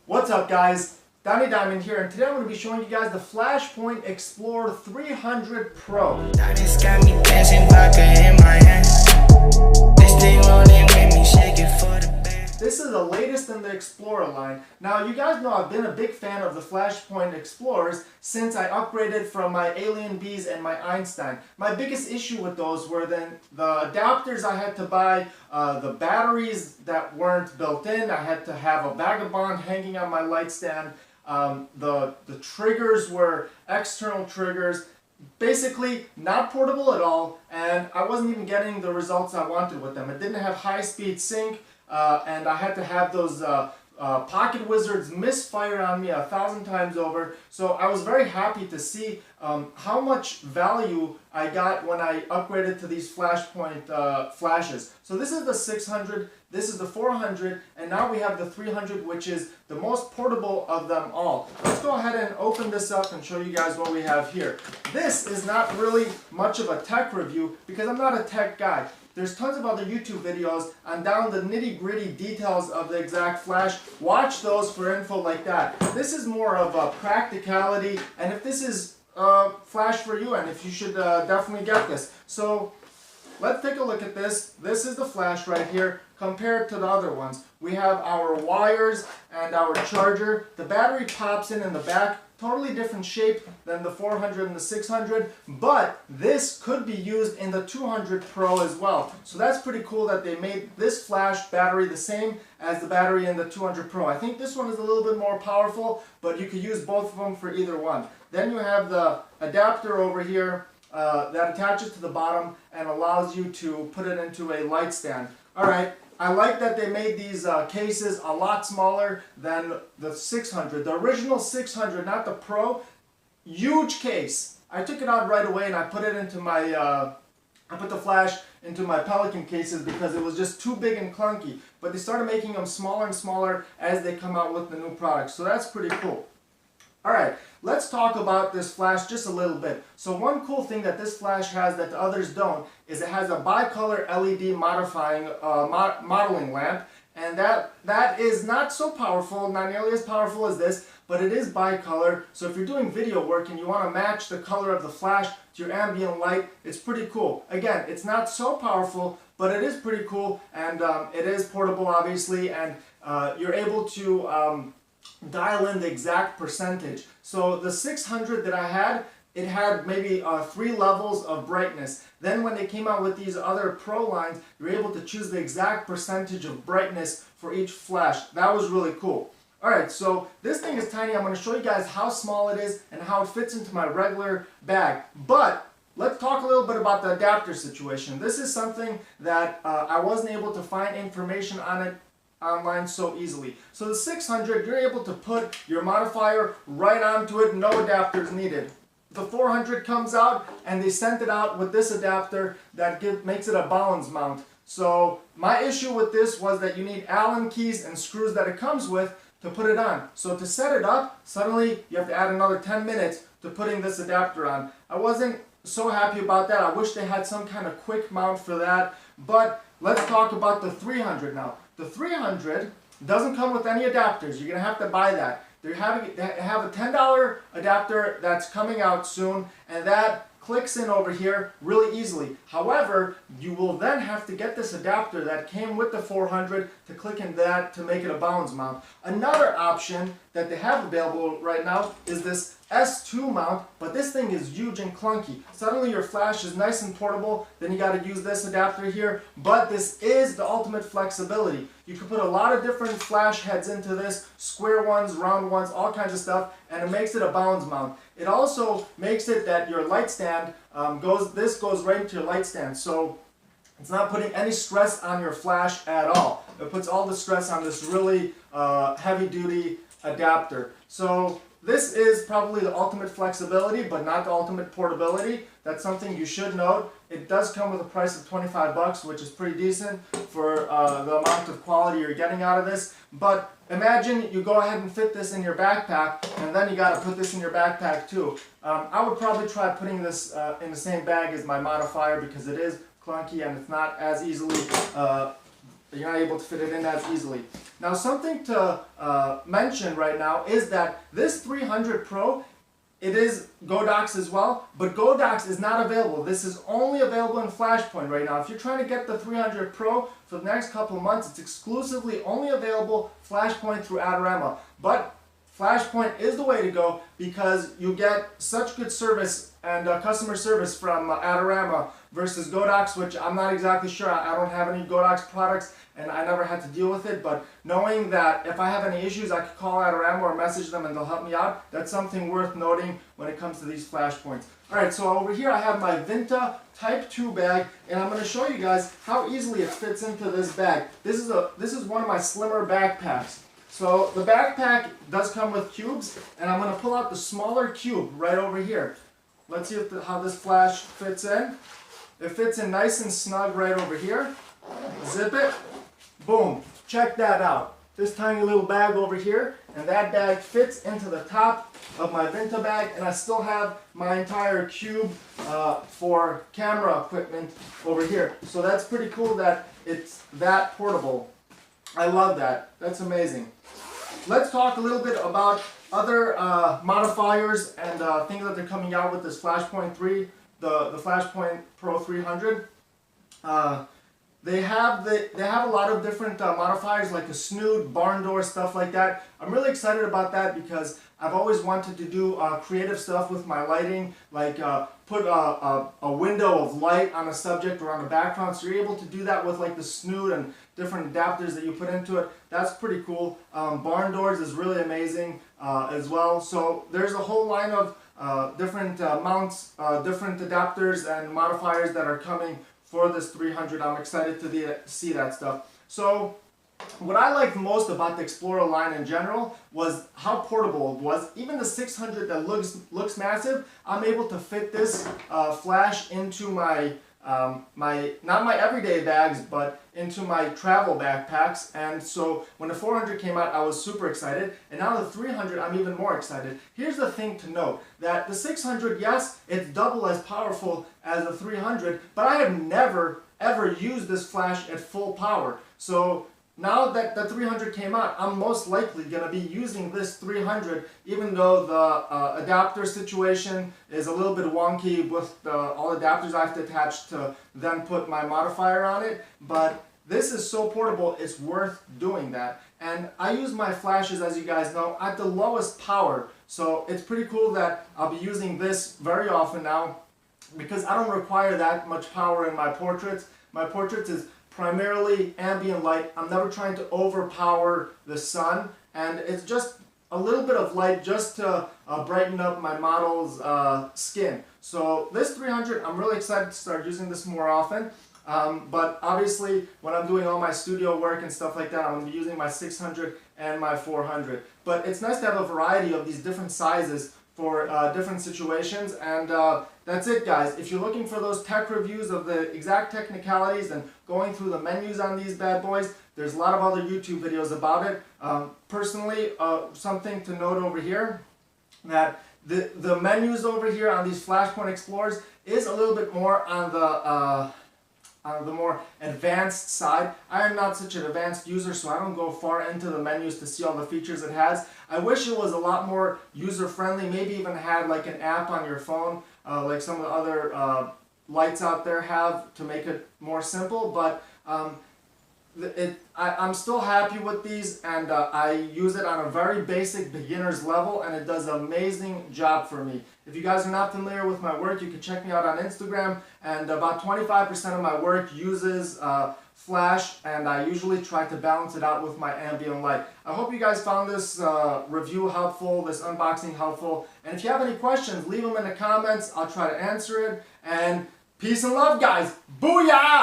What's up guys, Dani Diamond here, and today I'm going to be showing you guys the Flashpoint Xplor 300 Pro. Dani's got me dancing vodka in my hand. This thing rolling with me, shake it for the band. This is the latest in the Explorer line. Now you guys know I've been a big fan of the Flashpoint Xplorers since I upgraded from my Alien Bees and my Einstein. My biggest issue with those were then the adapters I had to buy, the batteries that weren't built in. I had to have a vagabond hanging on my light stand. The triggers were external triggers, basically not portable at all, and I wasn't even getting the results I wanted with them. It didn't have high-speed sync, and I had to have those pocket wizards misfire on me 1,000 times over. So I was very happy to see how much value I got when I upgraded to these Flashpoint flashes. So this is the 600, this is the 400, and now we have the 300, which is the most portable of them all. Let's go ahead and open this up and show you guys what we have here. This is not really much of a tech review because I'm not a tech guy. There's tons of other YouTube videos on down the nitty-gritty details of the exact flash. Watch those for info like that. This is more of a practicality, and if this is flash for you, and if you should definitely get this. So let's take a look at this. This is the flash right here compared to the other ones. We have our wires and our charger. The battery pops in the back. Totally different shape than the 400 and the 600, but this could be used in the 200 Pro as well. So that's pretty cool that they made this flash battery the same as the battery in the 200 Pro. I think this one is a little bit more powerful, but you could use both of them for either one. Then you have the adapter over here that attaches to the bottom and allows you to put it into a light stand. Alright, I like that they made these cases a lot smaller than the 600. The original 600, not the Pro, huge case. I took it out right away and I put it into my, I put the flash into my Pelican cases because it was just too big and clunky. But they started making them smaller and smaller as they come out with the new products. So that's pretty cool. Alright, let's talk about this flash just a little bit. So one cool thing that this flash has that the others don't is it has a bicolor LED modifying modeling lamp, and that is not so powerful, not nearly as powerful as this, but it is bicolor. So if you're doing video work and you want to match the color of the flash to your ambient light, it's pretty cool. Again, it's not so powerful, but it is pretty cool, and it is portable obviously, and you're able to dial in the exact percentage. So the 600 that I had, it had maybe 3 levels of brightness. Then when they came out with these other Pro lines, you're able to choose the exact percentage of brightness for each flash. That was really cool. Alright, so this thing is tiny. I'm going to show you guys how small it is and how it fits into my regular bag. But let's talk a little bit about the adapter situation. This is something that I wasn't able to find information on it online so easily. So the 600, you're able to put your modifier right onto it, no adapters needed. The 400 comes out and they sent it out with this adapter that makes it a balance mount. So my issue with this was that you need Allen keys and screws that it comes with to put it on. So to set it up, suddenly you have to add another 10 minutes to putting this adapter on. I wasn't so happy about that. I wish they had some kind of quick mount for that. But let's talk about the 300 now. The 300 doesn't come with any adapters. You're going to have to buy that. They have a $10 adapter that's coming out soon, and that clicks in over here really easily. However, you will then have to get this adapter that came with the 400 to click in that to make it a balance mount. Another option that they have available right now is this S2 mount, but this thing is huge and clunky. Suddenly your flash is nice and portable, then you got to use this adapter here, but this is the ultimate flexibility. You can put a lot of different flash heads into this, square ones, round ones, all kinds of stuff, and it makes it a balance mount. It also makes it that your light stand this goes right into your light stand, so it's not putting any stress on your flash at all. It puts all the stress on this really heavy-duty adapter. So this is probably the ultimate flexibility, but not the ultimate portability. That's something you should note. It does come with a price of 25 bucks, which is pretty decent for the amount of quality you're getting out of this. But imagine you go ahead and fit this in your backpack, and then you got to put this in your backpack too. I would probably try putting this in the same bag as my modifier because it is clunky and it's not as easily you're not able to fit it in as easily. Now something to mention right now is that this 300 Pro, it is Godox as well, but Godox is not available. This is only available in Flashpoint right now. If you're trying to get the 300 Pro for the next couple of months, it's exclusively only available Flashpoint through Adorama. But Flashpoint is the way to go because you get such good service and customer service from Adorama versus Godox, which I'm not exactly sure. I don't have any Godox products and I never had to deal with it, but knowing that if I have any issues, I could call Adorama or message them and they'll help me out, that's something worth noting when it comes to these Flashpoints. Alright, so over here I have my Vinta Type 2 bag, and I'm going to show you guys how easily it fits into this bag. This is one of my slimmer backpacks. So the backpack does come with cubes, and I'm going to pull out the smaller cube right over here. Let's see how this flash fits in. It fits in nice and snug right over here. Zip it. Boom. Check that out. This tiny little bag over here, and that bag fits into the top of my Vinta bag, and I still have my entire cube for camera equipment over here. So that's pretty cool that it's that portable. I love that. That's amazing. Let's talk a little bit about other modifiers and things that they're coming out with this Flashpoint 3, the Flashpoint Pro 300. They have a lot of different modifiers like a snoot, barn door, stuff like that. I'm really excited about that because I've always wanted to do creative stuff with my lighting, like put a window of light on a subject or on a background. So you're able to do that with like the snoot and different adapters that you put into it. That's pretty cool. Barn doors is really amazing as well. So there's a whole line of different mounts, different adapters and modifiers that are coming for this 300. I'm excited to see that stuff. So what I liked most about the Xplor line in general was how portable it was. Even the 600 that looks massive, I'm able to fit this flash into my not my everyday bags, but into my travel backpacks. And so when the 400 came out, I was super excited, and now the 300, I'm even more excited. Here's the thing to note, that the 600, yes, it's double as powerful as the 300, but I have never ever used this flash at full power. So now that the 300 came out, I'm most likely going to be using this 300, even though the adapter situation is a little bit wonky with all adapters I have to attach to then put my modifier on it. But this is so portable, it's worth doing that. And I use my flashes, as you guys know, at the lowest power. So it's pretty cool that I'll be using this very often now because I don't require that much power in my portraits. My portraits is primarily ambient light. I'm never trying to overpower the sun, and it's just a little bit of light just to brighten up my model's skin. So this 300, I'm really excited to start using this more often. But obviously, when I'm doing all my studio work and stuff like that, I'm going to be using my 600 and my 400. But it's nice to have a variety of these different sizes for different situations. And that's it, guys. If you're looking for those tech reviews of the exact technicalities and going through the menus on these bad boys, there's a lot of other YouTube videos about it. Personally, something to note over here, that the menus over here on these Flashpoint Xplors is a little bit more on the more advanced side. I am not such an advanced user, so I don't go far into the menus to see all the features it has. I wish it was a lot more user-friendly, maybe even had like an app on your phone, like some of the other lights out there have, to make it more simple, but I'm still happy with these, and I use it on a very basic beginner's level, and it does an amazing job for me. If you guys are not familiar with my work, you can check me out on Instagram, and about 25% of my work uses flash, and I usually try to balance it out with my ambient light. I hope you guys found this review helpful, this unboxing helpful, and if you have any questions, leave them in the comments. I'll try to answer it, and peace and love, guys. Booyah!